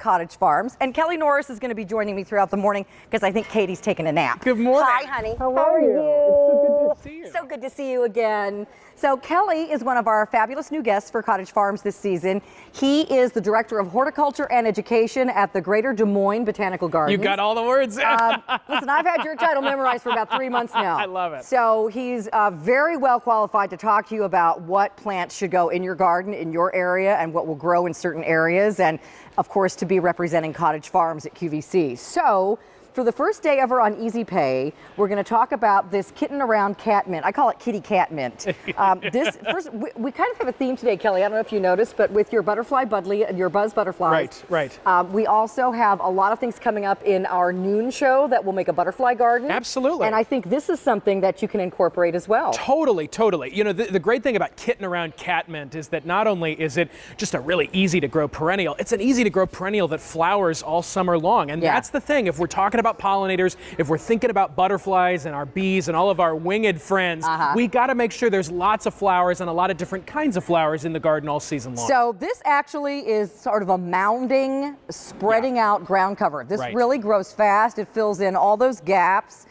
Cottage Farms. And Kelly Norris is going to be joining me throughout the morning because I think Katie's taking a nap. Good morning. Hi, honey. How are you? It's so good to see you. So good to see you again. So Kelly is one of our fabulous new guests for Cottage Farms this season. He is the Director of Horticulture and Education at the Greater Des Moines Botanical Gardens. You got all the words. Listen, I've had your title memorized for about 3 months now. I love it. So he's very well qualified to talk to you about what plants should go in your garden, in your area, and what will grow in certain areas, and of course to be representing Cottage Farms at QVC. So for the first day ever on Easy Pay, we're going to talk about this kitten around Catmint. I call it kitty Catmint. We kind of have a theme today, Kelly. I don't know if you noticed, but with your butterfly budley and your buzz butterflies. Right. We also have a lot of things coming up in our noon show that will make a butterfly garden. Absolutely. And I think this is something that you can incorporate as well. Totally. You know, the great thing about kitten around Catmint is that not only is it just a really easy to grow perennial, it's an easy to grow perennial that flowers all summer long. And that's the thing. If we're talking about pollinators, if we're thinking about butterflies and our bees and all of our winged friends, we got to make sure there's lots of flowers and a lot of different kinds of flowers in the garden all season long. So this actually is sort of a mounding, spreading out ground cover. This really grows fast. It fills in all those gaps.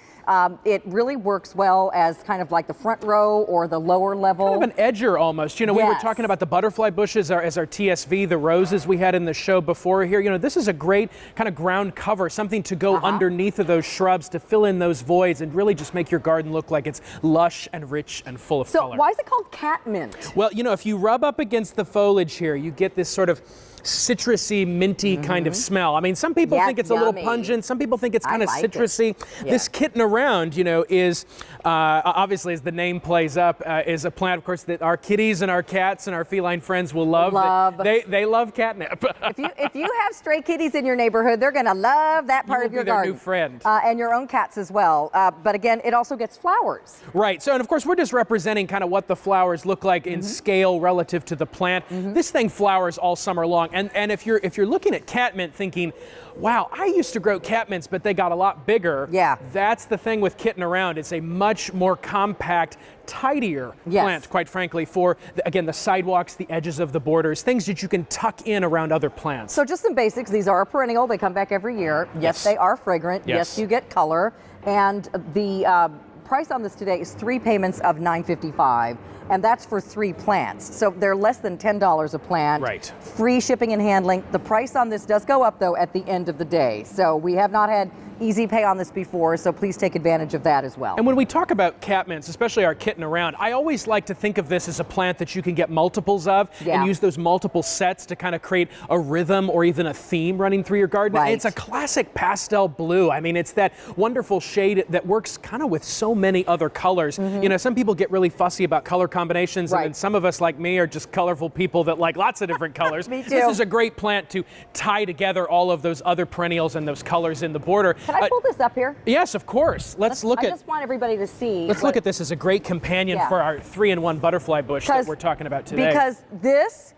It really works well as kind of like the front row or the lower level. Kind of an edger almost. You know, we were talking about the butterfly bushes as our TSV, the roses we had in the show before here. You know, this is a great kind of ground cover, something to go underneath of those shrubs to fill in those voids and really just make your garden look like it's lush and rich and full of color. So why is it called Catmint? Well, you know, if you rub up against the foliage here, you get this sort of citrusy, minty kind of smell. I mean, some people think it's a little pungent. Some people think it's kind of citrusy. This kitten around, you know, is obviously, as the name plays up, is a plant, of course, that our kitties and our cats and our feline friends will love. They love catnip. if you have stray kitties in your neighborhood, they're going to love that part of your garden. New friend. And your own cats as well. But again, it also gets flowers. Right. So, and of course, we're just representing kind of what the flowers look like in scale relative to the plant. This thing flowers all summer long. And if you're looking at catmint thinking, wow, I used to grow catmints, but they got a lot bigger. Yeah. That's the thing with kitten around. It's a much more compact, tidier plant, quite frankly, for, again, the sidewalks, the edges of the borders, things that you can tuck in around other plants. So just some basics. These are a perennial. They come back every year. Yes, they are fragrant. Yes, you get color. And the price on this today is 3 payments of $9.55. And that's for 3 plants. So they're less than $10 a plant. Right. Free shipping and handling. The price on this does go up, though, at the end of the day. So we have not had Easy Pay on this before, so please take advantage of that as well. And when we talk about catmints, especially our kitten around, I always like to think of this as a plant that you can get multiples of and use those multiple sets to kind of create a rhythm or even a theme running through your garden. It's a classic pastel blue. I mean, it's that wonderful shade that works kind of with so many other colors. You know, some people get really fussy about color combinations, and then some of us, like me, are just colorful people that like lots of different colors. Me too. This is a great plant to tie together all of those other perennials and those colors in the border. Can I pull this up here? Yes, of course. Let's look at. I just want everybody to see. Let's look at this as a great companion for our 3-in-1 butterfly bush that we're talking about today. Because this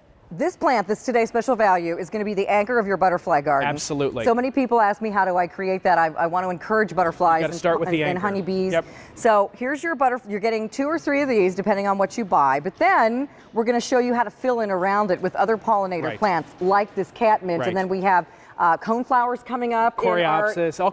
plant, this today's special value, is going to be the anchor of your butterfly garden. Absolutely. So many people ask me, how do I create that? I want to encourage butterflies and honeybees. So here's your butterfly. You're getting 2 or 3 of these, depending on what you buy. But then we're going to show you how to fill in around it with other pollinator plants, like this catmint. And then we have coneflowers coming up. Coreopsis, all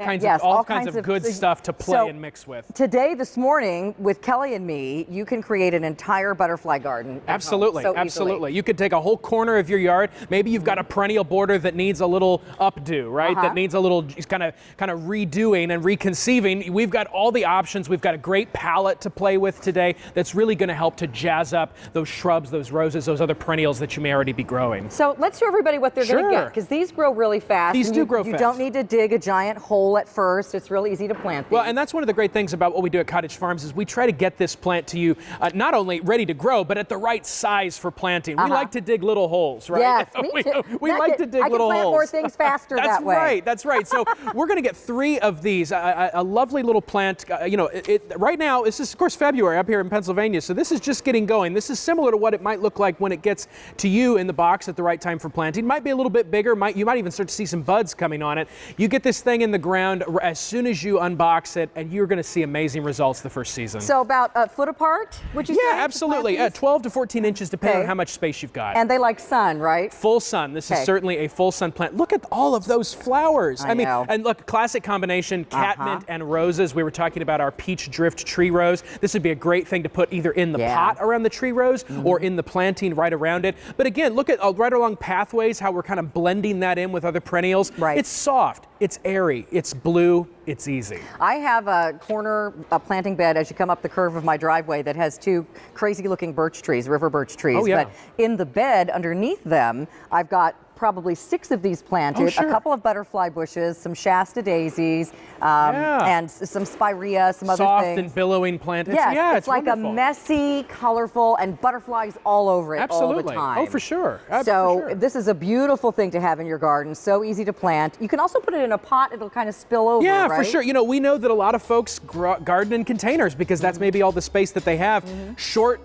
kinds of good stuff to play and mix with. Today, this morning, with Kelly and me, you can create an entire butterfly garden. Absolutely, absolutely. You could take a whole corner of your yard. Maybe you've got a perennial border that needs a little updo, right? That needs a little kind of redoing and reconceiving. We've got all the options. We've got a great palette to play with today that's really going to help to jazz up those shrubs, those roses, those other perennials that you may already be growing. So let's show everybody what they're going to get, because these grow really fast. These do grow fast. You don't need to dig a giant hole at first. It's really easy to plant these. Well, and that's one of the great things about what we do at Cottage Farms is we try to get this plant to you not only ready to grow, but at the right size for planting. We like to dig little holes, right? Yes, me too. We like to dig little holes. I can plant more things faster that way. That's right. So we're going to get 3 of these. A lovely little plant. You know, right now, this is, of course, February up here in Pennsylvania, so this is just getting going. This is similar to what it might look like when it gets to you in the box at the right time for planting. Might be a little bit bigger. You might even start to see see some buds coming on it. You get this thing in the ground as soon as you unbox it, and you're going to see amazing results the first season. So about a foot apart, would you say? Yeah, absolutely. 12 to 14 inches, depending on how much space you've got. And they like sun, right? Full sun. This is certainly a full sun plant. Look at all of those flowers. I mean, and look, classic combination, catmint and roses. We were talking about our peach drift tree rose. This would be a great thing to put either in the pot around the tree rose or in the planting right around it. But again, look at right along pathways, how we're kind of blending that in with other perennials. Right. It's soft, it's airy, it's blue, it's easy. I have a corner planting bed as you come up the curve of my driveway that has two crazy looking birch trees, river birch trees. Oh, yeah. But in the bed underneath them, I've got probably 6 of these planted, a couple of butterfly bushes, some Shasta daisies, and some spirea, some other things. Soft and billowing plant. It's like wonderful. a messy, colorful, and butterflies all over it all the time. Oh, for sure. So this is a beautiful thing to have in your garden. So easy to plant. You can also put it in a pot. It'll kind of spill over, Yeah, right? for sure. You know, we know that a lot of folks garden in containers because that's maybe all the space that they have. Short,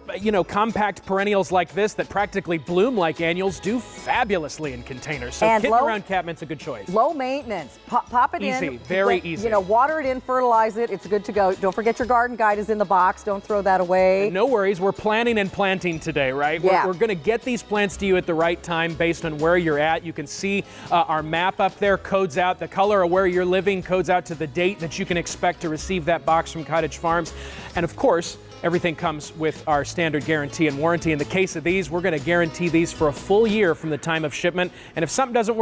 compact perennials like this that practically bloom like annuals do fabulously in containers. So Kitten around Catmint's a good choice. Low maintenance. Pop it in. Easy, very easy. Water it in, fertilize it. It's good to go. Don't forget your garden guide is in the box. Don't throw that away. No worries. We're planting and planting today, right? Yeah. We're going to get these plants to you at the right time based on where you're at. You can see our map up there codes out the color of where you're living, codes out to the date that you can expect to receive that box from Cottage Farms. And of course, everything comes with our standard guarantee and warranty. In the case of these, we're going to guarantee these for a full year from the time of shipment. And if something doesn't work,